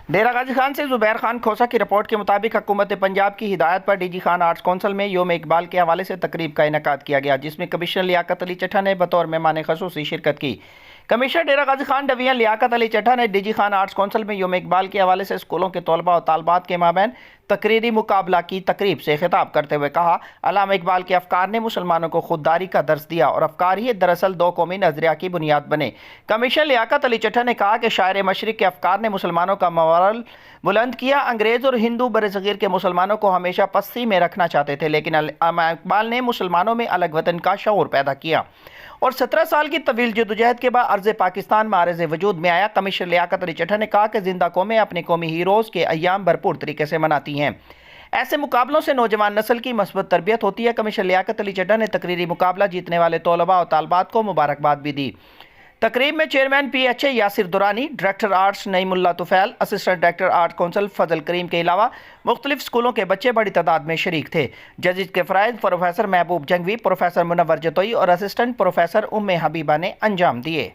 ڈیرہ غازی خان سے زبیر خان کھوسا کی رپورٹ کے مطابق حکومت پنجاب کی ہدایت پر D G Khan arts council میں یوم اقبال کے حوالے سے تقریب کا انعقاد کیا گیا، جس میں کمشنر لیاقت علی چٹھا نے بطور مہمان خصوصی شرکت کی۔ کمشنر ڈیرہ غازی خان ڈویژن لیاقت علی چٹھا نے D G Khan arts council میں یوم اقبال کے حوالے سے اسکولوں کے طلباء و طالبات کے مابین تقریری مقابلہ کی تقریب سے خطاب کرتے ہوئے کہا، علامہ اقبال کے افکار نے مسلمانوں کو خودداری کا درس دیا اور افکار ہی دراصل دو قومی نظریہ کی بنیاد بنے۔ کمشنر لیاقت علی چٹھا نے کہا کہ شاعر مشرق کے افکار نے مسلمانوں کا مورل بلند کیا۔ انگریز اور ہندو برصغیر کے مسلمانوں کو ہمیشہ پستی میں رکھنا چاہتے تھے، لیکن علامہ اقبال نے مسلمانوں میں الگ وطن کا شعور پیدا کیا اور 17 سال کی طویل جدوجہد کے بعد ارض پاکستان معرض وجود میں آیا۔ کمشنر لیاقت علی چٹھا نے کہا کہ زندہ قومیں اپنے قومی ہیروز کے ایام بھرپور طریقے سے مناتی ہیں۔ ایسے مقابلوں سے نوجوان نسل کی مثبت تربیت ہوتی ہے۔ کمشنر لیاقت علی چٹھا نے تقریری مقابلہ جیتنے والے طلباء اور طالبات کو مبارکباد بھی دی۔ تقریب میں chairman P H A Yasir Durrani, director arts Naeem Ullah Tufail, assistant director art council Fazal Karim کے علاوہ مختلف اسکولوں کے بچے بڑی تعداد میں شریک تھے۔ ججز کے فرائض پروفیسر محبوب جنگوی، پروفیسر منور جتوئی اور اسسٹنٹ پروفیسر ام حبیبہ نے انجام دیے۔